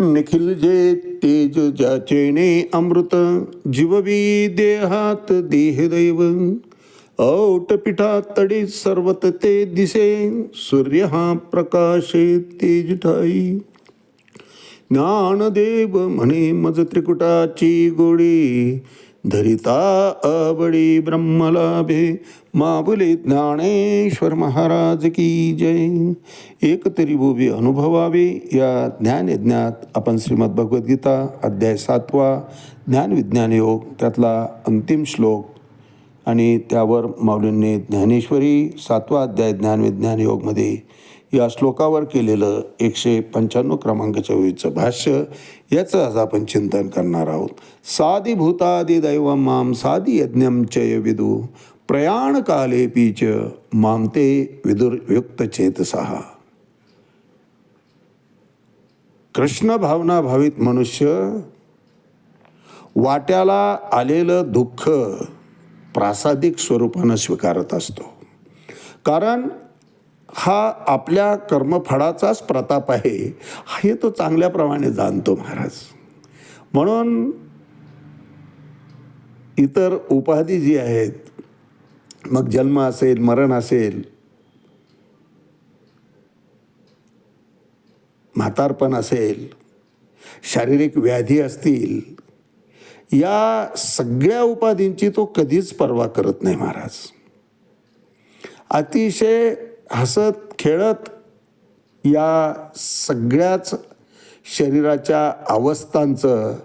निखिल जे तेज ज्याचेने अमृत जीववी देहात देहदैव औटपिठात तडी सर्वत ते दिसे सूर्य हा प्रकाशे तेज ठाई ज्ञानदेव म्हणे मज त्रिकुटाची गोडी धरिता आवडी ब्रह्मलाभे माबुले ज्ञानेश्वर महाराज की जय. एक तरी भोवे अनुभवावे या ज्ञानयज्ञात आपण श्रीमद भगवद्गीता अध्याय 7 ज्ञानविज्ञान योग त्यातला अंतिम श्लोक आणि त्यावर माऊलींनी ज्ञानेश्वरी 7 अध्याय ज्ञानविज्ञान योगमध्ये या श्लोकावर केलेलं 195 क्रमांकाच्या वेळीचं भाष्य याचं आज आपण चिंतन करणार आहोत. साधी भूतादी दैव माम साधी यज्ञम चय विदु प्रयाण काले पीच माम ते विदुर्युक्त चेतसहा. कृष्ण भावना भावित मनुष्य वाट्याला आलेलं दुःख प्रासादिक स्वरूपानं स्वीकारत असतो, कारण हा आपल्या कर्मफळाचाच प्रताप आहे हे तो चांगल्याप्रमाणे जाणतो महाराज. म्हणून इतर उपाधी जी आहेत, मग जन्म असेल, मरण असेल, म्हातारपण असेल, शारीरिक व्याधी असतील, या सगळ्या उपाधींची तो कधीच पर्वा करत नाही महाराज. अतिशय हसत खेळत या सगळ्याच शरीराच्या अवस्थांचं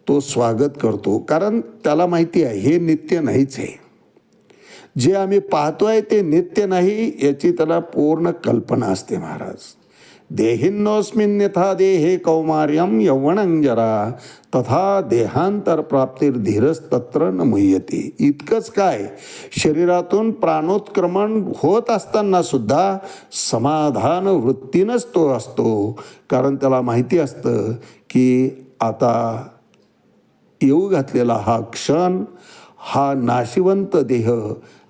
तो स्वागत करतो, कारण त्याला माहिती आहे हे नित्य नाहीच आहे. जे आम्ही पाहतोय ते नित्य नाही याची त्याला पूर्ण कल्पना असते महाराज. देहिन्नोस्मिन् यथा देहे कौमार्यं यौवनं जरा तथा देहांतर प्राप्तिर्धीरस्तत्र न मुह्यते. इतकंच काय, शरीरातून प्राणोत्क्रमण होत असताना सुद्धा समाधान वृत्तीनंच तो असतो, कारण त्याला माहिती असतं की आता येऊ घातलेला हा क्षण, हा नाशिवंत देह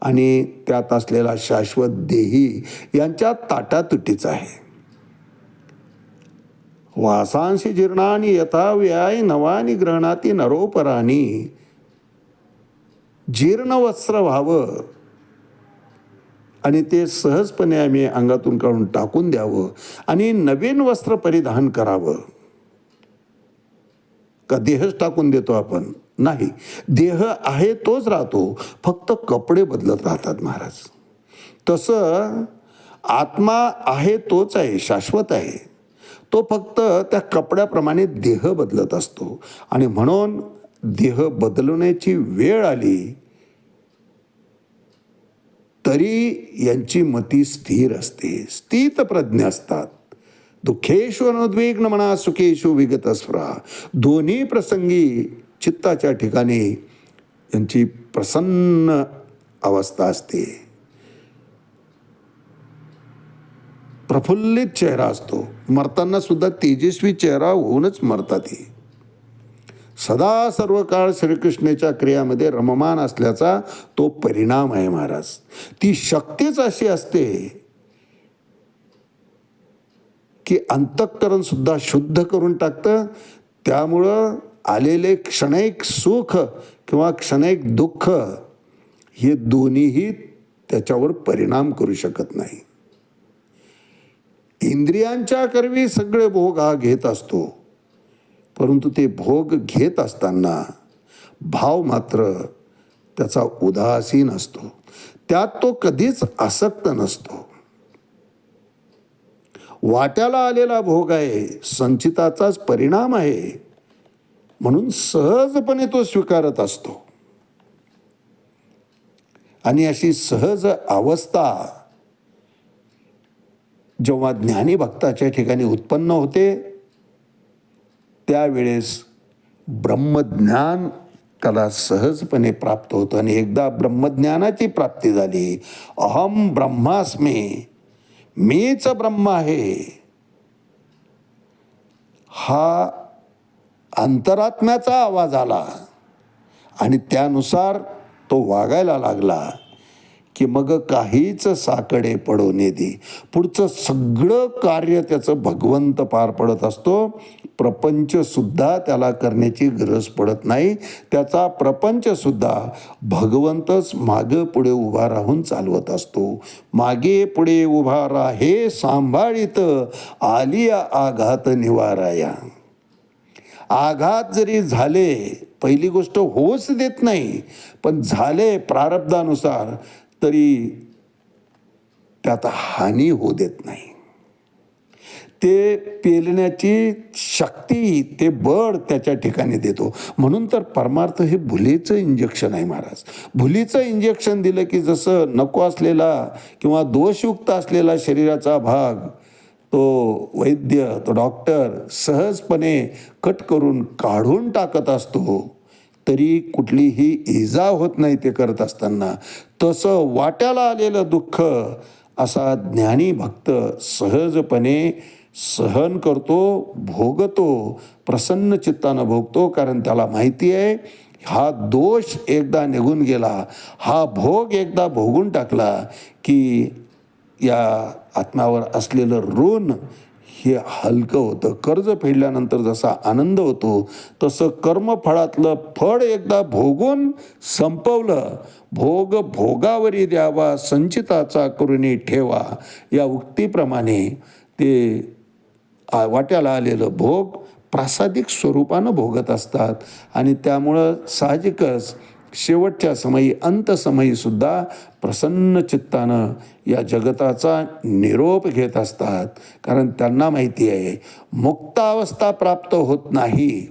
आणि त्यात असलेला शाश्वत देही यांच्या ताटातुटीचा आहे. वासांशी जीर्णानी यथा व्याय नवानी ग्रहणाती नरोपरानी. जीर्ण वस्त्र व्हावं आणि ते सहजपणे आम्ही अंगातून काढून टाकून द्यावं आणि नवीन वस्त्र परिधान करावं. का देहच टाकून देतो आपण? नाही, देह आहे तोच राहतो, फक्त कपडे बदलत राहतात महाराज. तसं आत्मा आहे तोच आहे, शाश्वत आहे, तो फक्त त्या कपड्याप्रमाणे देह बदलत असतो. आणि म्हणून देह बदलण्याची वेळ आली तरी यांची मती स्थिर असते, स्थित प्रज्ञ असतात. दुःखेषु अनुद्विग्न मना सुखेषु विगत स्फुरा. दोन्ही प्रसंगी चित्ताच्या ठिकाणी यांची प्रसन्न अवस्था असते, प्रफुल्लित चेहरा असतो. मरताना सुद्धा तेजस्वी चेहरा होऊनच मरतात. हे सदा सर्व काळ श्रीकृष्णाच्या क्रियामध्ये रममान असल्याचा तो परिणाम आहे महाराज. ती शक्तीच अशी असते की अंतःकरण सुद्धा शुद्ध करून टाकतं. त्यामुळं आलेले क्षणिक सुख किंवा क्षणिक दुःख हे दोन्हीही त्याच्यावर परिणाम करू शकत नाही. इंद्रियांच्या करवी सगळे भोग हा घेत असतो, परंतु ते भोग घेत असताना भाव मात्र त्याचा उदासीन असतो, त्यात तो कधीच आसक्त नसतो. वाट्याला आलेला भोग आहे, संचिताचाच परिणाम आहे, म्हणून सहजपणे तो स्वीकारत असतो. आणि अशी सहज अवस्था जेव्हा ज्ञानी भक्ताच्या ठिकाणी उत्पन्न होते त्यावेळेस ब्रह्मज्ञान त्याला सहजपणे प्राप्त होतं. आणि एकदा ब्रह्मज्ञानाची प्राप्ती झाली, अहम ब्रह्मास्मी, मीच ब्रह्म आहे, हा अंतरात्म्याचा आवाज आला आणि त्यानुसार तो वागायला लागला की मग काहीच साकडे पडोने दे. पुढचं सगळं कार्य त्याचं भगवंत पार पडत असतो. प्रपंचसुद्धा त्याला करण्याची गरज पडत नाही. त्याचा प्रपंचसुद्धा भगवंतच मागे पुढे उभा राहून चालवत असतो. मागे पुढे उभा राहे सांभाळीत आलिया आघात निवाराया. आघात जरी झाले, पहिली गोष्ट होऊच देत नाही, पण झाले प्रारब्धानुसार तरी त्यात हानी होऊ देत नाही. ते पेलण्याची शक्ती, ते बळ त्याच्या ठिकाणी देतो. म्हणून तर परमार्थ हे भुलीचं इंजेक्शन आहे महाराज. भुलीचं इंजेक्शन दिलं की जसं नको असलेला किंवा दोषयुक्त असलेला शरीराचा भाग तो वैद्य, तो डॉक्टर सहजपणे कट करून काढून टाकत असतो, तरी कुठलीही इजा होत नाही ते करत असताना. तसं वाट्याला आलेलं दुःख असा ज्ञानी भक्त सहजपणे सहन करतो, भोगतो, प्रसन्न चित्तानं भोगतो. कारण त्याला माहिती आहे हा दोष एकदा निघून गेला, हा भोग एकदा भोगून टाकला की या आत्म्यावर असलेलं ऋण हे हलकं होतं. कर्ज फेडल्यानंतर जसा आनंद होतो तसं कर्मफळातलं फळ एकदा भोगून संपवलं. भोग भोगावरी द्यावा संचिताचा करुणी ठेवा, या उक्तीप्रमाणे ते वाट्याला आलेलं भोग प्रासादिक स्वरूपानं भोगत असतात. आणि त्यामुळं साहजिकच शेवटच्या समयी अंतसमयीसुद्धा प्रसन्न चित्तानं या जगताचा निरोप घेत असतात. कारण त्यांना माहिती आहे मुक्तावस्था प्राप्त होत नाही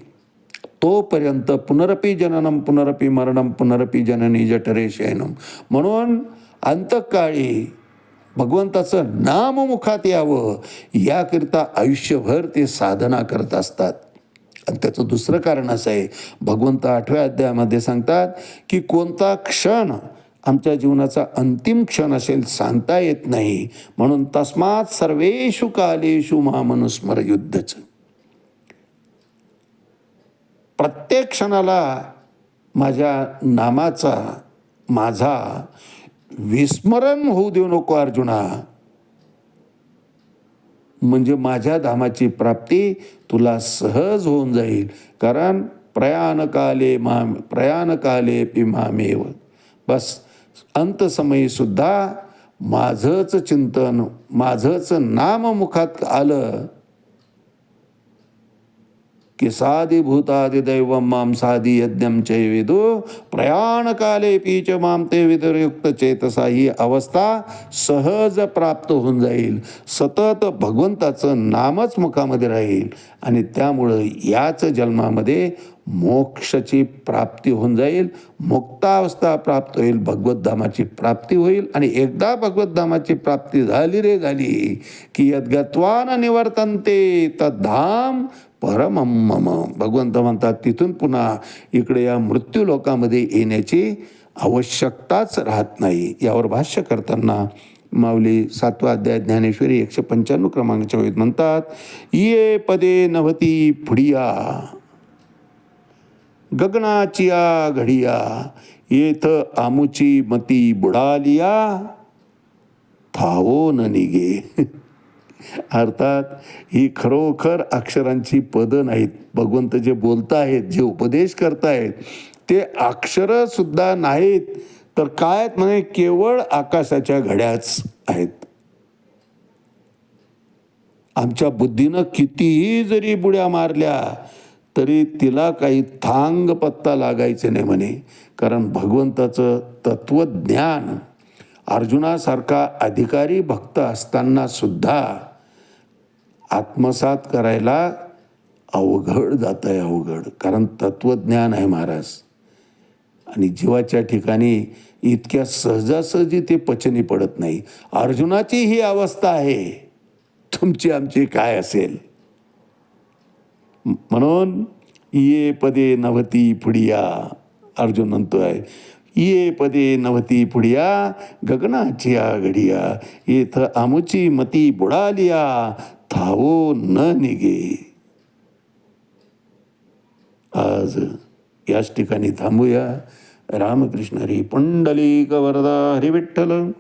तोपर्यंत पुनरपि जननम पुनरपि मरणम पुनरपि जननी जठरे शयनम. म्हणून अंतकाळी भगवंताचं नाम मुखात यावं याकरिता आयुष्यभर ते साधना करत असतात. आणि त्याचं दुसरं कारण असं आहे, भगवंत 8व्या अध्यायामध्ये सांगतात की कोणता क्षण आमच्या जीवनाचा अंतिम क्षण असेल सांगता येत नाही. म्हणून तस्मात् सर्वेषु कालेषु मामनुस्मर युद्धच. प्रत्येक क्षणाला माझ्या नामाचा माझा विस्मरण होऊ देऊ नको अर्जुना. म्हणजे माझ्या धामाची प्राप्ती तुला सहज होऊन जाईल. कारण प्रयाणकाले पिमामेव. बस अंतसमयीसुद्धा माझंच चिंतन, माझंच नाम मुखात आलं की साधी भूतादि दैवम माम साधी यज्ञम चैवेदो प्रयाणकाले पीच माम ते विदुरयुक्त चेतसा. ही अवस्था सहज प्राप्त होऊन जाईल. सतत भगवंताचं नामच मुखामध्ये राहील आणि त्यामुळं याच जन्मामध्ये मोक्षाची प्राप्ती होऊन जाईल. मुक्तावस्था प्राप्त होईल, भगवद्धामाची प्राप्ती होईल. आणि एकदा भगवद्धामाची प्राप्ती झाली रे झाली की यद्गत्वा न निवर्तन्ते तद्धाम परमं मम. भगवंत म्हणतात तिथून पुन्हा इकडे या मृत्यू लोकामध्ये येण्याची आवश्यकताच राहत नाही. यावर भाष्य करताना माऊली 7वा अध्याय ज्ञानेश्वरी 195 क्रमांकाच्या वेळेत म्हणतात, ये पदे नभती फुडिया गगनाचिया घडिया येथ आमुची मती बुडालिया थावो न निगे. अर्थात ही खरोखर अक्षरांची पदं नाहीत. भगवंत जे बोलतायत, जे उपदेश करतायत ते अक्षरं सुद्धा नाहीत, तर काय म्हणे केवळ आकाशाच्या घड्याच आहेत. आमच्या बुद्धीनं कितीही जरी बुड्या मारल्या तरी तिला काही थांग पत्ता लागायचे नाही म्हणे. कारण भगवंताचं तत्वज्ञान अर्जुनासारखा अधिकारी भक्त असताना सुद्धा आत्मसात करायला अवघड जात आहे, अवघड. कारण तत्वज्ञान आहे महाराज. आणि जीवाच्या ठिकाणी इतक्या सहजासहजी ते पचनी पडत नाही. अर्जुनाची ही अवस्था आहे, तुमची आमची काय असेल. म्हणून ये पदे नभती पुडिया, अर्जुन म्हणतोय ये पदे नभती पुडिया गगनाचिया घडिया येथ आमुची मती बुडालिया थावो न निगे. आज याच ठिकाणी थांबूया. रामकृष्ण हरी. पुंडलिक वरदा हरी विठ्ठल.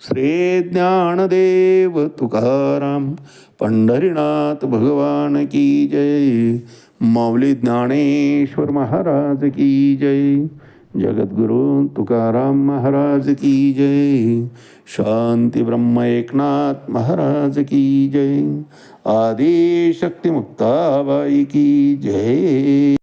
श्री ज्ञानदेव तुकाराम. पंढरीनाथ भगवान की जय. माऊली ज्ञानेश्वर महाराज की जय. जगद्गुरु तुकाराम महाराज की जय. शांती ब्रह्म एकनाथ महाराज की जय. आदिशक्ती मुक्ताबाई की जय.